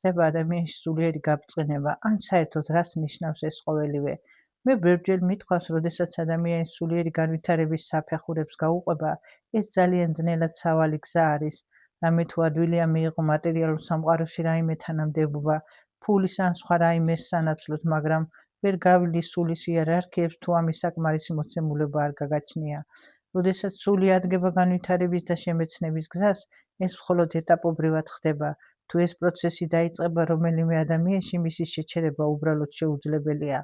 ხდება ადამიანის სულიერი გაბრწყინება, ან საერთოდ რას ნიშნავს ეს ყოველივე. მე ბევრჯერ მithქვავს, როდესაც ადამიანის სულიერი განვითარების საფეხურებს გაუყვება, ეს ძალიან ძნელად სავალი გზა არის. რამე თუ ადვილია მიიღო მატერიალურ სამყაროში რაიმე თანამდებობა, ფულის ან სხვა რაიმეს სანაცვლოდ, მაგრამ ვერ გავლის სულის იერარქიებს თუ ამის საკმარისი მოცემულობა არ გაგაჩნია. როდესაც სული ადგება განვითარების და შემეცნების გზას, ეს მხოლოდ ეტაპობრივად ხდება. თუ ეს პროცესი დაიწყება რომელიმე ადამიანში, მისი შეჩერება უბრალოდ შეუძლებელია,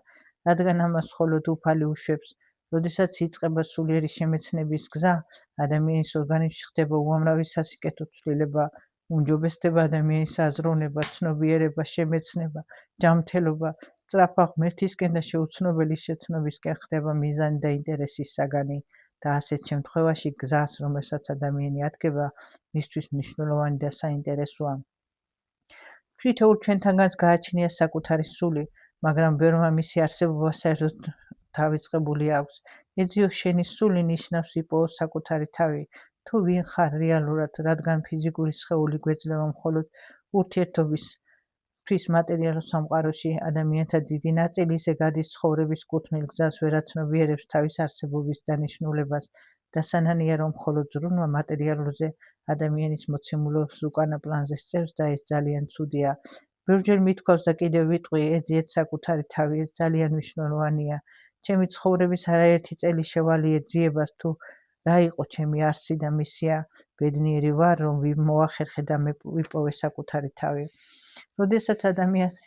რადგან ამას მხოლოდ უფალი უშვებს. როდესაც იწყება სულიერი შემეცნების გზა, ადამიანის ორგანიზმში ხდება უამრავი სასიკეთო ცვლილება, უმჯობესდება ადამიანის აზროვნება, ცნობიერება, შემეცნება, ჯანმრთელობა, სწრაფა ღმერთისკენ და შეუცნობელი შეცნობისკენ ხდება მიზანი და ინტერესის საგანი და ასეთ შემთხვევაში გზას, რომელსაც ადამიანი ადგება, მისთვის მნიშვნელოვანი და საინტერესოა. თითოეულ ჩვენთანგანს გააჩნია საკუთარი სული, მაგრამ ბევრმა მისი არსებობა საერთოდ დავიწყებული აქვს. ეძიო შენი სული ნიშნავს იპოვო საკუთარი თავი, თუ ვინ ხარ რეალურად, რადგან ფიზიკური სხეული გვეძლევა მხოლოდ ურთიერთობისთვის მატერიალურ სამყაროში, ადამიანთა დიდი ნაწილი ისე გადის ცხოვრების კუთვნილ გზას, ვერაცნობიერებს თავის არსებობის დანიშნულებას და სანანია, რომ მხოლოდ ზრუნვა მატერიალურზე ადამიანის მოცემულობას უკანა პლანზე სწევს და ეს ძალიან ცუდია. ბევრჯერ მithქვავს და კიდევ ვიტყვი, ეძიეთ საკუთარი თავი, ეს ძალიან მნიშვნელოვანია. ჩემი ცხოვრების არაერთი წელი შევალიე ძიებას, თუ რა იყო ჩემი არსი და მისია, ბედნიერი ვარ, რომ მოახერხე და ვიპოვე საკუთარი თავი. როდესაც ადამიანს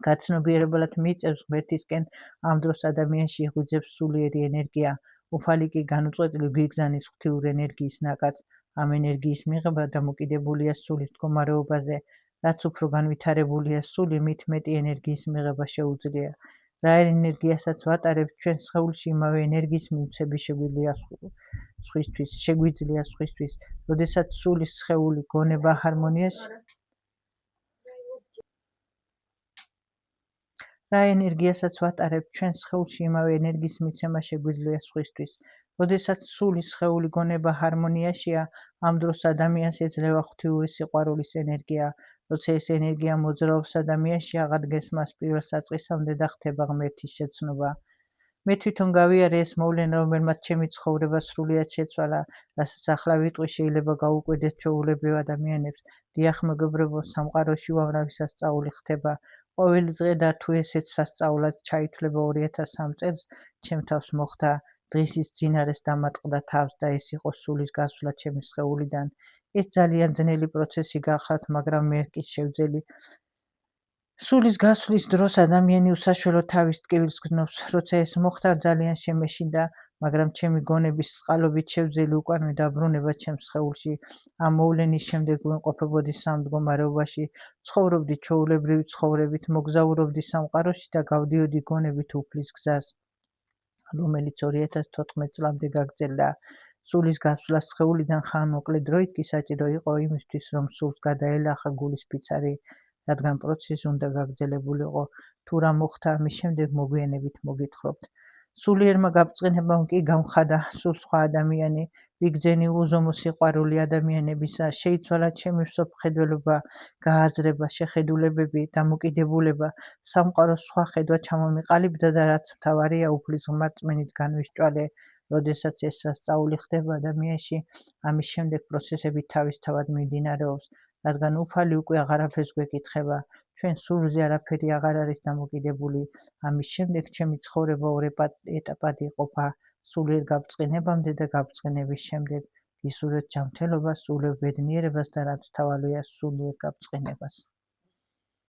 გაცნობიერებლად მიწევს ღმერთისკენ, ამ დროს ადამიანში იღვიძებს სულიერი ენერგია, უფალი კი განუწყვეტლივ გვიგზანის ღვთიურ ენერგიის ნაკადს. ამ ენერგიის მიღება დამოკიდებულია სულის მდგომარეობაზე, რაც უფრო განვითარებულია სული, მით მეტი ენერგიის მიღება შეუძლია. რა ენერგიასაც ვატარებთ, ჩვენ სხეულში იმავე ენერგიის მივცები შეგვიძლია სხვისთვის. როდესაც სულის სხეული გონება ჰარმონიაში რა ენერგიასაც ვატარებთ, ჩვენ სხეულში იმავე ენერგიის მიცემა შეგვიძლია სხვისთვის. როდესაც სულის სხეული გონება ჰარმონიაშია, ამ დროს ადამიანს ეძლევა ღვთიური სიყვარულის ენერგია. როცა ეს ენერგია მოძრაობს ადამიანში, აღადგენს მას პირველ საწყისამდე და ხდება ღმერთის შეცნობა. მე თვითონ გავიარე ეს მოვლენა, რომელმაც ჩემი ცხოვრება სრულიად შეცვალა, რასაც ახლა ვიტყვი, შეიძლება გაუკვირდეთ ჩვეულებრივ ადამიანებს. დიახ, მეგობრებო, სამყაროში უამრავი სასწაული ხდება. ყოველი დღე და თუ ესეც სასწაულად ჩაითვლება 2003 წელს, ჩემ თავს მოხდა, დღისის მძინარეს დამატყდა თავს და ეს იყო სულის გასვლა ჩემი სხეულიდან. ეს ძალიან ძნელი პროცესი გახლავთ, მაგრამ მე კი შევძელი. სულის გასვლის დროს ადამიანი უსაშველოდ თავის ტკივილს გრძნობს. როცა ეს მოხდა, ძალიან შემეშინდა, მაგრამ ჩემი გონების წყალობით შევძელი უკანვე დაბრუნება ჩემს სხეულში. ამ მოვლენის შემდეგ ვიმყოფებოდი სამ მდგომარეობაში, ცხოვრობდი ჩვეულებრივი ცხოვრებით, მოგზაურობდი სამყაროში და გავდიოდი გონებით უფლის გზას, რომელიც 2014 წლამდე გაგრძელდა. სულის გასვლა სხეულიდან ხანმოკლე დროით კი საჭირო იყო იმისთვის, რომ სულს გადაელახა გულის ფიცარი, რადგან პროცესი უნდა გაგრძელებულიყო. თუ რა მოხდა, ამის შემდეგ მოგვიანებით მოგითხრობთ. სულიერმა გაბრწყინებამ კი გამხადა სულ სხვა ადამიანი, ვიგრძენი უზომო სიყვარული ადამიანებისა, შეიცვალა ჩემი მსოფლმხედველობა, გააზრება, შეხედულებები, დამოკიდებულება, სამყაროს სხვა ხედვა ჩამომიყალიბდა და რაც მთავარია, უფლის ღრმა რწმენით განვისჭვალე. როდესაც ეს სასწაული ხდება ადამიანში, ამის შემდეგ პროცესები თავისთავად მიმდინარეობს, რადგან უფალი უკვე აღარაფერს გვეკითხება. ჩვენ სულზე არაფერი აღარ არის დამოკიდებული. ამის შემდეგ ჩემი ცხოვრება ორ ეტაპად იყოფა, სულიერ გაბრწყინებამდე და გაბრწყინების შემდეგ. გისურვებთ ჯანმრთელობას, სულიერ ბედნიერებას და რაც მთავარია, სულიერ გაბრწყინებას.